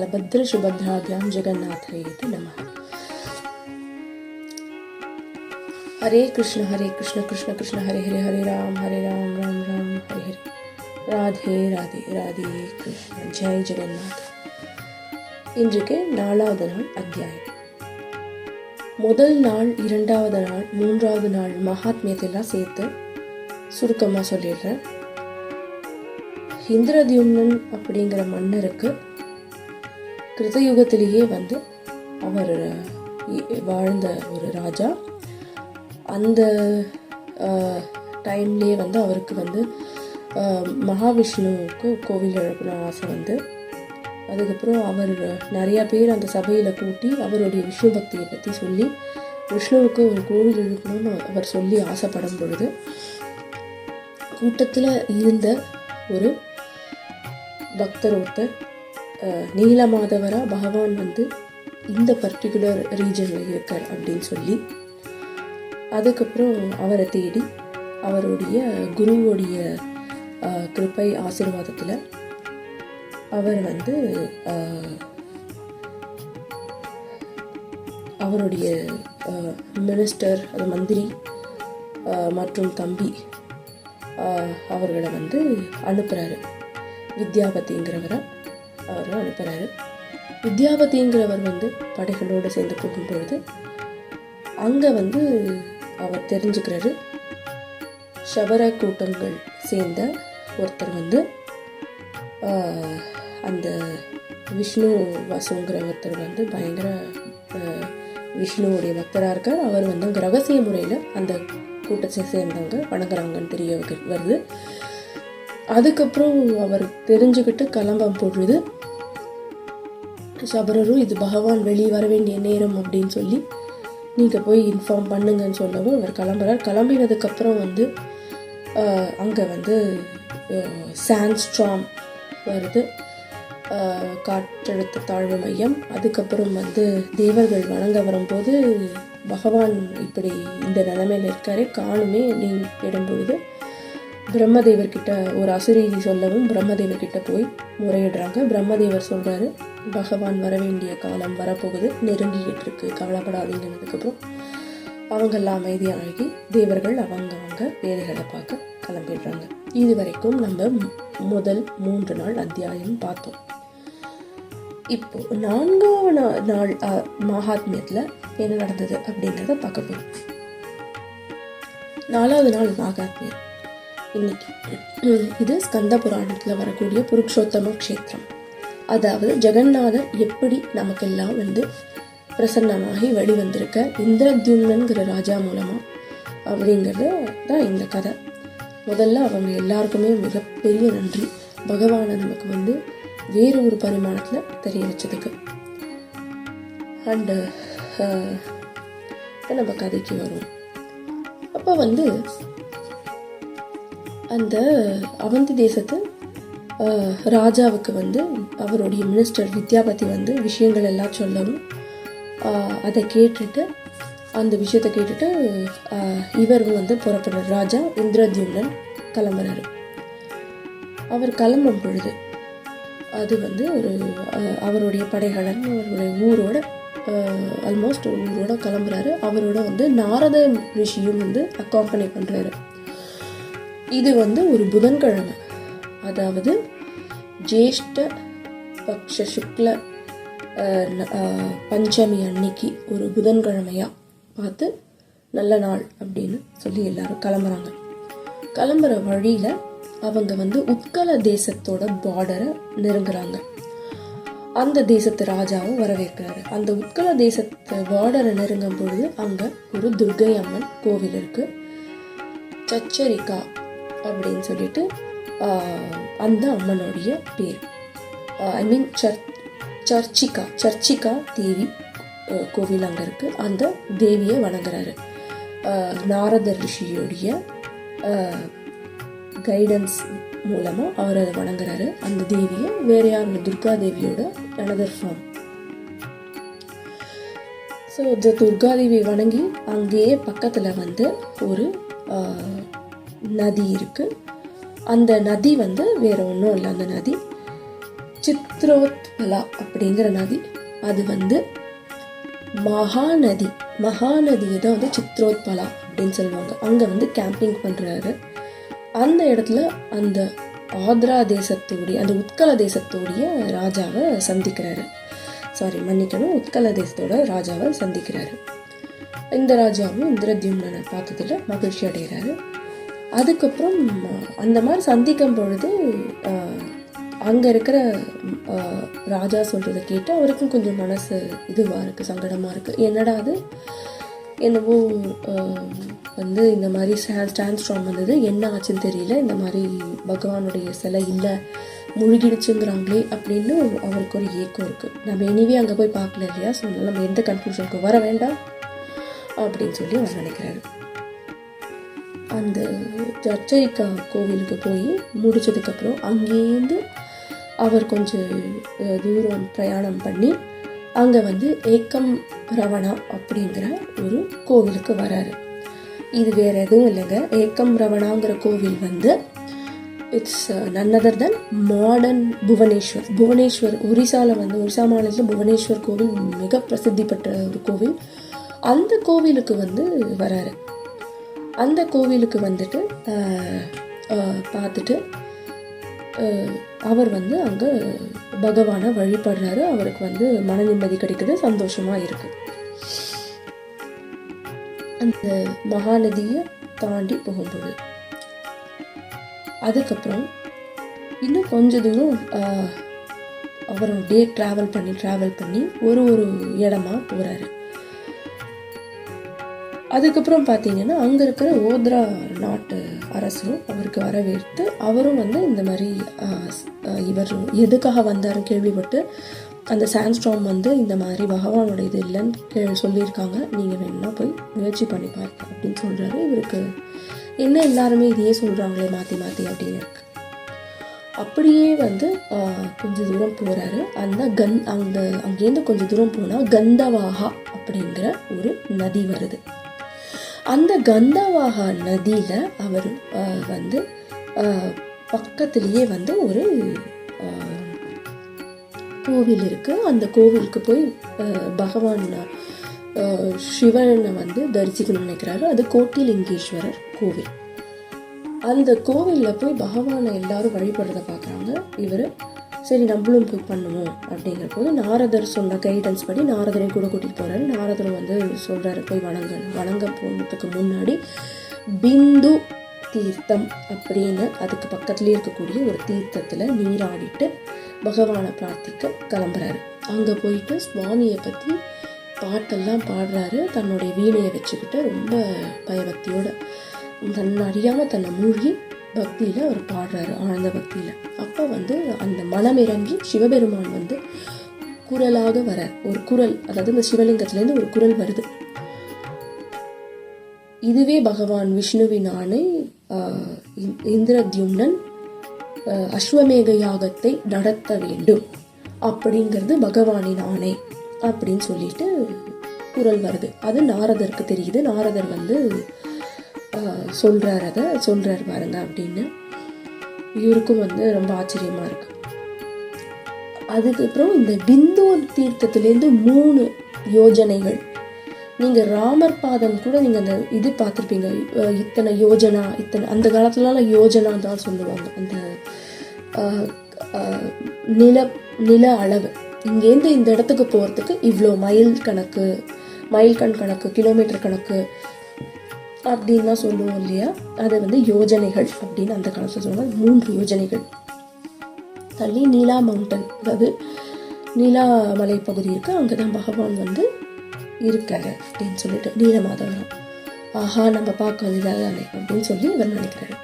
बलभद्र सुभद्राभ्यां जगन्नाथाय नमः. हरे कृष्ण कृष्ण कृष्ण हरे हरे, हरे राम राम राम हरे हरे. ராதே ராதே ராதே கிருஷ்ண. ஜெய் ஜெகநாத். இன்றைக்கு 4வது நாள் அத்தியாயம். முதல் நாள், 2வது நாள், 3வது நாள் மகாத்மியத்தெல்லாம் சேர்த்து சுருக்கமாக சொல்லிடுறேன். இந்திரத்யும்னன் அப்படிங்கிற மன்னருக்கு கிருதயுகத்திலேயே அவர் வாழ்ந்த ஒரு ராஜா. அந்த டைம்லேயே அவருக்கு மகாவிஷ்ணுவுக்கு கோவில் எழுப்பின ஆசை. அதுக்கப்புறம் அவர் நிறையா பேர் அந்த சபையில் கூட்டி அவருடைய விஷ்ணு பக்தியை பற்றி சொல்லி விஷ்ணுவுக்கு ஒரு கோவில் எழுப்பணும்னு அவர் சொல்லி ஆசைப்படும் பொழுது கூட்டத்தில் இருந்த ஒரு பக்தர் ஒருத்தர் நீலமாதவரா பகவான் இந்த பர்டிகுலர் ரீஜனில் இருக்கார் அப்படின்னு சொல்லி அதுக்கப்புறம் அவரை தேடி அவருடைய குருவோடைய கிருபை ஆசீர்வாதத்தில் அவர் அவருடைய மினிஸ்டர், அது மந்திரி மற்றும் தம்பி அவர்களை அனுப்புகிறாரு. வித்யாபதிங்கிறவரை அவர் அனுப்புகிறாரு. வித்யாபதிங்கிறவர் படைகளோடு சேர்ந்து போகும்பொழுது அங்கே அவர் தெரிஞ்சுக்கிறாரு, சபர கூட்டங்கள் சேர்ந்த ஒருத்தர் அந்த விஷ்ணு வசுங்கிற ஒருத்தர் பயங்கர விஷ்ணுவுடைய பக்தராக இருக்கார். அவர் அங்கே ரகசிய முறையில் அந்த கூட்டத்தை சேர்ந்தவங்க வணங்குறாங்கன்னு தெரிய வருது. அதுக்கப்புறம் அவர் தெரிஞ்சுக்கிட்டு கிளம்பும் பொழுது சபரரும் இது பகவான் வெளியே வர வேண்டிய நேரம் அப்படின்னு சொல்லி நீங்கள் போய் இன்ஃபார்ம் பண்ணுங்கன்னு சொல்லவும் அவர் கிளம்புறார். கிளம்பினதுக்கப்புறம் அங்கே சாண்ட்ஸ்ட்ராம் வருது, காற்றழுத்த தாழ்வு மையம். அதுக்கப்புறம் தேவர்கள் வணங்க வரும்போது பகவான் இப்படி இந்த நிலைமையில் இருக்காரே காணுமே அப்படின்னு கேடும்பொழுது பிரம்மதேவர்கிட்ட ஒரு அசுரீதி சொல்லவும் பிரம்மதேவர்கிட்ட போய் முறையிடுறாங்க. பிரம்மதேவர் சொல்கிறாரு, பகவான் வர வேண்டிய காலம் வரப்போகுது, நெருங்கிக்கிட்டு இருக்கு, கவலைப்படாதீங்கிறதுக்கப்புறம் அவங்கெல்லாம் அமைதியாகி தேவர்கள் அவங்க வேலைகளை பார்க்க கிளம்பிடுறாங்க. இது வரைக்கும் நம்ம முதல் 3 நாள் அத்தியாயம் பார்த்தோம். இப்போ 4வது நாள் மகாத்மியத்தில் என்ன நடந்தது அப்படிங்கிறத பார்க்க போகிறோம். 4வது நாள் மகாத்மியம் இன்னைக்கு இது ஸ்கந்த புராணத்தில் வரக்கூடிய புருஷோத்தம க்ஷேத்திரம். அதாவது ஜெகநாதர் எப்படி நமக்கெல்லாம் பிரசன்னமாகி வெளிவந்திருக்க இந்திரத்யும்னன்கிற ராஜா மூலமாக அப்படிங்கிறது தான் இந்த கதை. முதல்ல அவங்க எல்லாருக்குமே மிகப்பெரிய நன்றி, பகவானை நமக்கு வேறு ஒரு பரிமாணத்தில் தெரிய வச்சதுக்கு. அண்டு நம்ம கதைக்கு வரும். அப்போ அந்த அவந்தி தேசத்து ராஜாவுக்கு அவருடைய மினிஸ்டர் வித்யாபதி விஷயங்கள் எல்லாம் சொல்லவும் அதை கேட்டுட்டு அந்த விஷயத்தை கேட்டுட்டு இவரும் புறப்படுறார். ராஜா இந்திரத்யும்னன் கிளம்புறாரு. அவர் கிளம்பும் பொழுது அது ஒரு அவருடைய படைகளன் அவருடைய ஊரோட ஆல்மோஸ்ட் ஊரோட கிளம்புறாரு. அவரோட நாரத ரிஷியும் அக்காம்பனி பண்ணுறாரு. இது ஒரு புதன்கிழமை, அதாவது ஜேஷ்ட பக்ஷ சுக்ல பஞ்சமி அன்னைக்கு ஒரு புதன்கிழமையாக பார்த்து நல்ல நாள் அப்படின்னு சொல்லி எல்லாரும் கிளம்புறாங்க. கிளம்புற வழியில் அவங்க உத்கல தேசத்தோட பார்டரை நெருங்குறாங்க. அந்த தேசத்து ராஜாவும் வரவேற்கிறாரு. அந்த உத்கல தேசத்து பார்டரை நெருங்கும் பொழுது அங்கே ஒரு துர்கை அம்மன் கோவில் இருக்குது, சச்சரிகா அப்படின்னு சொல்லிட்டு அந்த அம்மனுடைய பேர். ஐ மீன் சர்ச்சிகா தேவி கோவில் அங்கே இருக்குது. அந்த தேவியை வணங்குறாரு. நாரத ரிஷியோடைய கைடன்ஸ் மூலமாக அவர் அதை வணங்குறாரு. அந்த தேவியை வேறு யார், துர்கா தேவியோட அனதர் ஃபார்ம். ஸோ இந்த துர்கா தேவி வணங்கி அங்கேயே பக்கத்தில் ஒரு நதி இருக்குது. அந்த நதி வேற ஒன்றும் இல்லை. அந்த நதி சித்ரோத்பலா அப்படிங்கிற நதி. அது வந்து மகாநதி. மகாநதியை தான் வந்து சித்ரோத்பலா அப்படின்னு சொல்லுவாங்க. அங்கே வந்து கேம்பிங் பண்ணுறாரு. அந்த இடத்துல அந்த ஆந்திரா தேசத்தோடைய, அந்த உத்கல தேசத்தோடைய ராஜாவை சந்திக்கிறாரு. உத்கல தேசத்தோட ராஜாவை சந்திக்கிறாரு. இந்த ராஜாவும் இந்திரத்யும்னனை பார்த்ததில் மகிழ்ச்சி அடைகிறாரு. அதுக்கப்புறம் அந்த மாதிரி சந்திக்கும் பொழுது அங்கே இருக்கிற ராஜா சொல்கிறத கேட்டு அவருக்கும் கொஞ்சம் மனசு இதுவாக இருக்குது, சங்கடமாக இருக்குது. என்னடா அது, என்னவோ வந்து இந்த மாதிரி ஸ்டாண்ட்ஸ்ட்ராம் வந்தது, என்ன ஆச்சுன்னு தெரியல, இந்த மாதிரி பகவானுடைய சிலை இல்லை, முழுகிடுச்சுங்கிறாங்களே அப்படின்னு அவருக்கு ஒரு ஏக்கம் இருக்குது. நம்ம எனிவே அங்கே போய் பார்க்கல இல்லையா, ஸோ நம்ம எந்த கன்க்ளூஷனுக்கு வர வேண்டாம் அப்படின்னு சொல்லி அவர் நினைக்கிறாரு. அந்த சர்ச்சைக்கா கோவிலுக்கு போய் முடிச்சதுக்கப்புறம் அங்கேருந்து அவர் கொஞ்சம் தூரம் பிரயாணம் பண்ணி அங்கே வந்து ஏக்கம் ரவணா அப்படிங்கிற ஒரு கோவிலுக்கு வராரு. இது வேறு எதுவும் இல்லைங்க. ஏக்கம் ரவணாங்கிற கோவில் வந்து it's none other than modern Bhubaneswar. Orissa மாநிலத்தில் புவனேஸ்வர் கோவில் மிக பிரசித்தி பெற்ற ஒரு கோவில். அந்த கோவிலுக்கு வந்து வராரு. அந்த கோவிலுக்கு வந்துட்டு பார்த்துட்டு அவர் வந்து அங்கே பகவானை வழிபடுறாரு. அவருக்கு வந்து மன நிம்மதி கிடைக்குது, சந்தோஷமாக இருக்குது. அந்த மகாநதியை தாண்டி போகும்போது அதுக்கப்புறம் இன்னும் கொஞ்ச தூரம் அவர் அப்படியே ட்ராவல் பண்ணி ஒரு இடமா போகிறாரு. அதுக்கப்புறம் பார்த்தீங்கன்னா அங்கே இருக்கிற ஓத்ரா நாட்டு அரசரும் அவருக்கு வரவேற்று அவரும் வந்து இந்த மாதிரி இவர் எதுக்காக வந்தாருன்னு கேள்விப்பட்டு அந்த சாண்ட்ஸ்டார்ம் வந்து இந்த மாதிரி பகவானோட இது இல்லைன்னு சொல்லியிருக்காங்க, நீங்கள் வேணும்னா போய் முயற்சி பண்ணி பாருங்க அப்படின்னு சொல்கிறாரு. இவருக்கு என்ன எல்லாருமே இதையே சொல்கிறாங்களே மாற்றி அப்படின்னு இருக்கு. அப்படியே வந்து கொஞ்சம் தூரம் போகிறாரு. அங்கேருந்து கொஞ்சம் தூரம் போனால் கந்தவாகா அப்படிங்கிற ஒரு நதி வருது. அந்த கந்தவாகா நதியில் அவர் வந்து பக்கத்துலேயே வந்து ஒரு கோவில் இருக்குது. அந்த கோவிலுக்கு போய் பகவான் சிவனை வந்து தரிசிக்கணும்னு நினைக்கிறாரு. அது கோட்டிலிங்கேஸ்வரர் கோவில். அந்த கோவிலில் போய் பகவானை எல்லாரும் வழிபடுறத பார்க்குறாங்க. இவர் சரி நம்மளும் போய் பண்ணுவோம் அப்படிங்கிற போது நாரதர் சொன்ன கைடன்ஸ் படி நாரதரை கூட கூட்டிகிட்டு போகிறாரு. நாரதர் வந்து சொல்கிறாரு போய் வணங்க போனதுக்கு முன்னாடி பிந்து தீர்த்தம் அப்படின்னு அதுக்கு பக்கத்துலேயே இருக்கக்கூடிய ஒரு தீர்த்தத்தில் நீராடிட்டு பகவானை பிரார்த்திக்க கிளம்புறாரு. அங்கே போயிட்டு சுவாமியை பற்றி பாட்டெல்லாம் பாடுறாரு. தன்னுடைய வீணையை வச்சுக்கிட்டு ரொம்ப பயபக்தியோட தன்னை அறியாமல் தன்னை மூழ்கி பக்தியில் அவர் பாடுறாரு, ஆழ்ந்த பக்தியில். அப்போ வந்து அந்த மனம் இறங்கி சிவபெருமான் வந்து குரலாக வர ஒரு குரல், அதாவது இந்த சிவலிங்கத்திலேருந்து ஒரு குரல் வருது. இதுவே பகவான் விஷ்ணுவின் ஆணை, இந்திரத்யும்னன் அஸ்வமேக யாகத்தை நடத்த வேண்டும் அப்படிங்கிறது பகவானின் ஆணை அப்படின்னு சொல்லிட்டு குரல் வருது. அது நாரதருக்கு தெரியுது. நாரதர் வந்து சொல்றார் பாருங்க அப்படின்னு. இவருக்கும் வந்து ரொம்ப ஆச்சரியமா இருக்கு. அதுக்கப்புறம் இந்த பிந்து தீர்த்தத்திலேருந்து 3 யோஜனைகள், நீங்க ராமர் பாதம் கூட நீங்க அந்த இது பார்த்துருப்பீங்க, இத்தனை யோஜனா, அந்த காலத்துலலாம் யோஜனா தான் சொல்லுவாங்க. அந்த நில அளவு, இங்கேருந்து இந்த இடத்துக்கு போகிறதுக்கு இவ்வளோ மைல் கணக்கு கிலோமீட்டர் கணக்கு அப்படின்லாம் சொல்லுவோம் இல்லையா, அதை வந்து யோஜனைகள் அப்படின்னு அந்த காலத்தில் சொல்லுவாங்க. 3 யோஜனைகள் தள்ளி நீலா மவுண்டன், அதாவது நீலா மலை பகுதி இருக்கு, அங்கே தான் பகவான் வந்து இருக்காரு அப்படின்னு சொல்லிட்டு நீலமாதவரம். ஆஹா, நம்ம பார்க்க வந்ததானே அப்படின்னு சொல்லி இவர் நினைக்கிறாரு.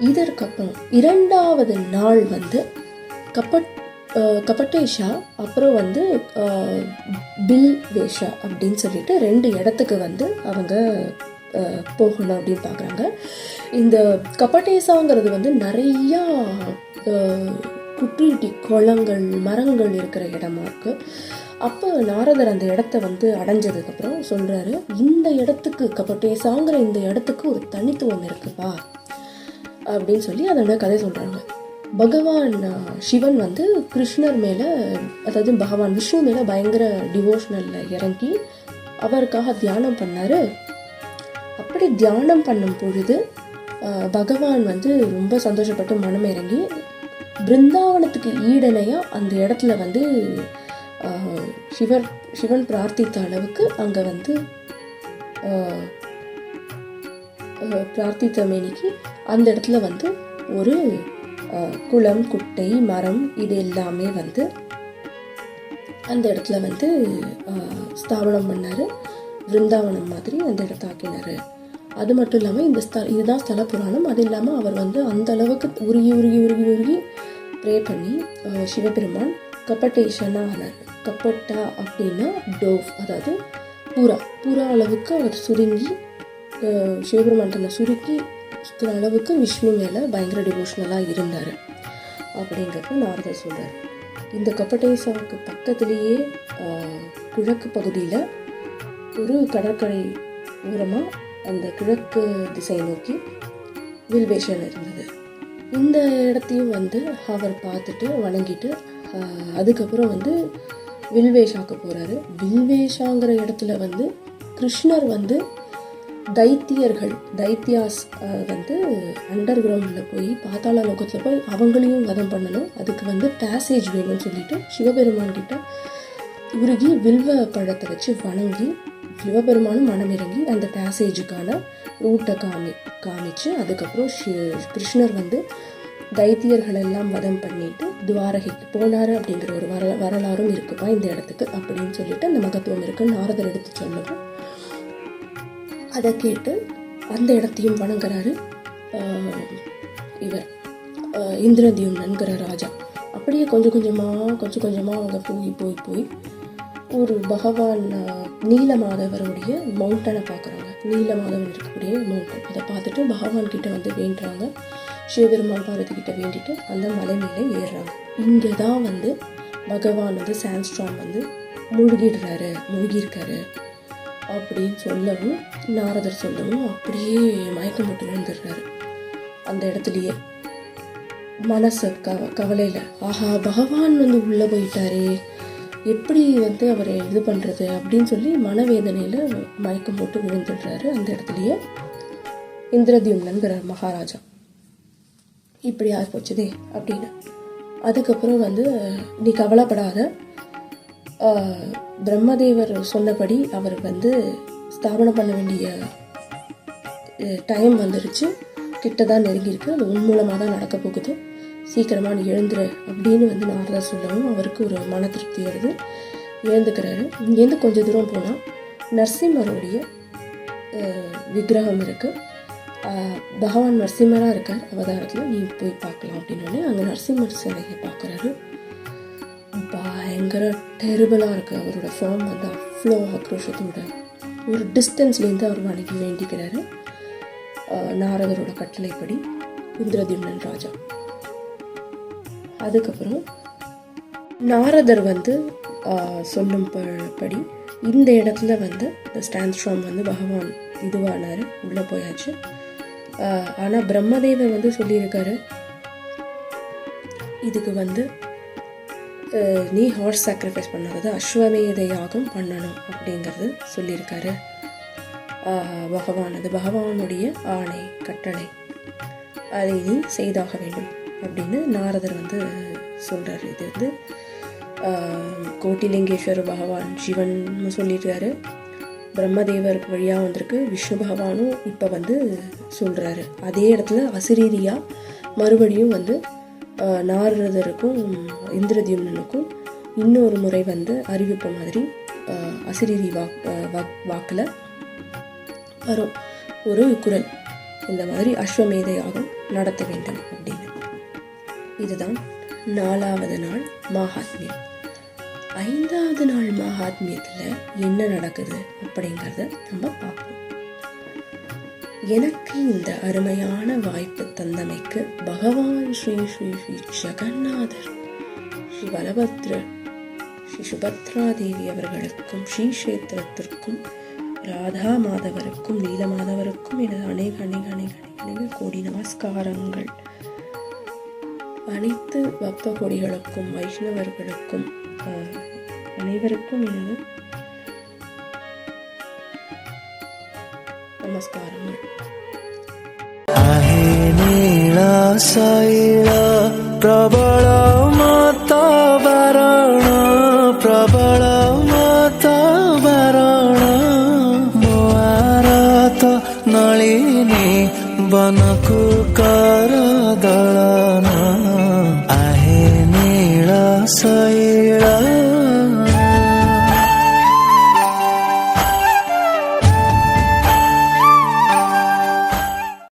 இதற்கப்புறம் 2வது நாள் வந்து கபட்டேஷா, அப்புறம் வந்து பில் வேஷா அப்படின்னு சொல்லிட்டு 2 இடத்துக்கு வந்து அவங்க போகணும் அப்படின்னு பார்க்குறாங்க. இந்த கபட்டேசாங்கிறது வந்து நிறையா குட்டி குளங்கள் மரங்கள் இருக்கிற இடமா இருக்கு. அப்போ நாரதர் அந்த இடத்த வந்து அடைஞ்சதுக்கப்புறம் சொல்கிறாரு, இந்த இடத்துக்கு கபட்டேசாங்கிற இந்த இடத்துக்கு ஒரு தனித்துவம் இருக்குப்பா அப்படின்னு சொல்லி அதோட கதை சொல்கிறாங்க. பகவான் சிவன் வந்து கிருஷ்ணர் மேலே, அதாவது பகவான் விஷ்ணு மேலே பயங்கர டிவோஷனலில் இறங்கி அவருக்காக தியானம் பண்ணார். அப்படி தியானம் பண்ணும் பொழுது பகவான் வந்து ரொம்ப சந்தோஷப்பட்டு மனம் இறங்கி பிருந்தாவனத்துக்கு ஈடனையாக அந்த இடத்துல வந்து சிவன் பிரார்த்தித்த அளவுக்கு அங்கே வந்து பிரார்த்தித்த மேனிக்கு அந்த இடத்துல வந்து ஒரு குளம், குட்டை, மரம் இது எல்லாமே வந்து அந்த இடத்துல வந்து ஸ்தாபனம் பண்ணார். பிருந்தாவனம் மாதிரி அந்த இடத்த ஆக்கினார். அது மட்டும் இல்லாமல் இதுதான் ஸ்தல புராணம். அது இல்லாமல் அவர் வந்து அந்த அளவுக்கு உருகி ப்ரே பண்ணி சிவபெருமான் கப்பட்டேஷனாக ஆனார். கப்பட்டா அப்படின்னா டோவ், அதாவது பூரா அளவுக்கு அவர் சுருங்கி சிவபெருமான் தன்னை சுருக்கி சுற்றுற அளவுக்கு விஷ்ணு மேலே பயங்கர டிவோஷனலாக இருந்தார் அப்படிங்கிறத நாரதர் சொல்கிறார். இந்த கப்பட்டேஸ்வருக்கு பக்கத்துலேயே கிழக்கு பகுதியில் ஒரு கடற்கரை ஓரமாக அந்த கிழக்கு திசை நோக்கி வில்வேஷன் இருந்தது. இந்த இடத்தையும் வந்து அவர் பார்த்துட்டு வணங்கிட்டு அதுக்கப்புறம் வந்து வில்வேஷாக்க போகிறாரு. வில்வேஷாங்கிற இடத்துல வந்து கிருஷ்ணர் வந்து தைத்தியாஸ் வந்து அண்டர் கிரவுண்டில் போய் பாதாள லோகத்தில் போய் அவங்களையும் வதம் பண்ணணும். அதுக்கு வந்து பேசேஜ் வேணும்னு சொல்லிட்டு சிவபெருமான் கிட்ட உருகி வில்வ பழத்தை வச்சு வணங்கி சிவபெருமானும் மனம் இறங்கி அந்த பேசேஜுக்கான ரூட்டை காமிச்சு அதுக்கப்புறம் கிருஷ்ணர் வந்து தைத்தியர்கள் எல்லாம் வதம் பண்ணிட்டு துவாரகைக்கு போனார் அப்படிங்கிற ஒரு வரலாறும் இருக்குப்பா இந்த இடத்துக்கு அப்படின்னு சொல்லிட்டு அந்த மகத்துவம் இருக்குன்னு நாரதர் எடுத்து சொல்லவும் அதை கேட்டு அந்த இடத்தையும் வணங்குறாரு இவர் இந்திரத்யும்னன்கிற ராஜா. அப்படியே கொஞ்சம் கொஞ்சமாக அவங்க போய் ஒரு பகவான் நீலமாதவருடைய மவுண்டனை பார்க்குறாங்க. நீலமாதவன் இருக்கக்கூடிய மவுண்டன், அதை பார்த்துட்டு பகவான் கிட்ட வந்து வேண்டுறாங்க. சிவபெருமான் பார்வதி கிட்ட வேண்டிட்டு அந்த மலை மேலே ஏறுறாங்க. இங்கே தான் வந்து பகவான் வந்து சாண்ட்ஸ்டார்ம் வந்து மூழ்கியிருக்காரு அப்படின்னு சொல்லவும் நாரதர் சொல்லவும் அப்படியே மயக்கம் போட்டு விழுந்துடுறாரு அந்த இடத்துலையே. மனசு கவலையில் ஆஹா பகவான் வந்து உள்ளே போயிட்டாரே, எப்படி வந்து அவரை இது பண்ணுறது அப்படின்னு சொல்லி மனவேதனையில் மயக்கம் போட்டு விழுந்துடுறாரு அந்த இடத்துலையே இந்திரத்யும்னன்கிற மகாராஜா. இப்படி ஆகிப்போச்சுதே அப்படின்னு. அதுக்கப்புறம் வந்து நீ கவலைப்படாத, பிரம்மதேவர் சொன்னபடி அவர் வந்து ஸ்தாபனம் பண்ண வேண்டிய டைம் வந்துருச்சு, கிட்டதான் நெருங்கியிருக்கு, அது உன் மூலமாக தான் நடக்க போகுது, சீக்கிரமாக நீ எழுந்துரு அப்படின்னு வந்து நாரதர் சொல்லவும் அவருக்கு ஒரு மன திருப்தி வருது. எழுந்துக்கிறாரு. இங்கேருந்து கொஞ்சம் தூரம் போனால் நரசிம்மருடைய விக்கிரகம் இருக்குது. பகவான் நரசிம்மராக இருக்கார் அவதாரத்தில், நீ போய் பார்க்கலாம் அப்படின்னு அங்கே நரசிம்மர் சிலையை பார்க்குறாரு. பயங்கர டெரிபிளாக இருக்குது அவரோட ஃபார்ம் வந்து. அவ்வளோ ஆக்ரோஷத்தோட ஒரு டிஸ்டன்ஸ்லேருந்து அவர் வணங்கி வேண்டிக்கிறாரு நாரதரோட கட்டளைப்படி இந்திரத்யும்னன் ராஜா. அதுக்கப்புறம் நாரதர் வந்து சொல்லும் படி இந்த இடத்துல வந்து இந்த சாண்ட்ஸ்டார்ம் வந்து பகவான் இதுவானார், உள்ளே போயாச்சு. ஆனால் பிரம்மதேவர் வந்து சொல்லியிருக்காரு இதுக்கு வந்து நீ ஹார்ஸ் சாக்ரிஃபைஸ் பண்ணாதது, அஸ்வமேத யாகம் பண்ணணும் அப்படிங்கிறது சொல்லியிருக்காரு பகவான். அது பகவானுடைய ஆணை கட்டளை, அதை நீ செய்தாக வேண்டும் அப்படின்னு நாரதர் வந்து சொல்கிறார். இது வந்து கோட்டிலிங்கேஸ்வர பகவான் சிவன் சொல்லியிருக்காரு, பிரம்மதேவருக்கு வழியாக வந்திருக்கு, விஷ்ணு பகவானும் இப்போ வந்து சொல்கிறாரு. அதே இடத்துல அசிரீரியா மறுபடியும் வந்து நாரதருக்கும் இந்திரத்யும்னனுக்கும் இன்னொரு முறை வந்து அறிவிப்பு மாதிரி அசிரீரி வாக்கில் வரும் ஒரு குரல், இந்த மாதிரி அஸ்வமேத யாகம் நடத்த வேண்டும் அப்படின்னு. இதுதான் 4வது நாள் மகாத்மியம். 5வது நாள் மகாத்மியத்தில் என்ன நடக்குது அப்படிங்கிறத நம்ம பார்ப்போம். எனக்கு இந்த அருமையான வாய்ப்பு தந்தமைக்கு பகவான் ஸ்ரீ ஸ்ரீ ஸ்ரீ ஜெகநாதர், ஸ்ரீ பலபத்ரர், ஸ்ரீ சுபத்ரா தேவி அவர்களுக்கும், ஸ்ரீ கஷேத்திரத்திற்கும், ராதா மாதவருக்கும், நீலமாதவருக்கும் எனது அநேக கோடி நமஸ்காரங்கள். அனைத்து பக்த கொடிகளுக்கும் வைஷ்ணவர்களுக்கும் அனைவருக்கும் எனது நமஸ்காரங்கள். ଶୈଳ ପ୍ରବଳ ମତ ବାରଣ ପ୍ରବଳ ମତ ବାରଣ ମୋ ଆରତ ନଳିନୀ ବନ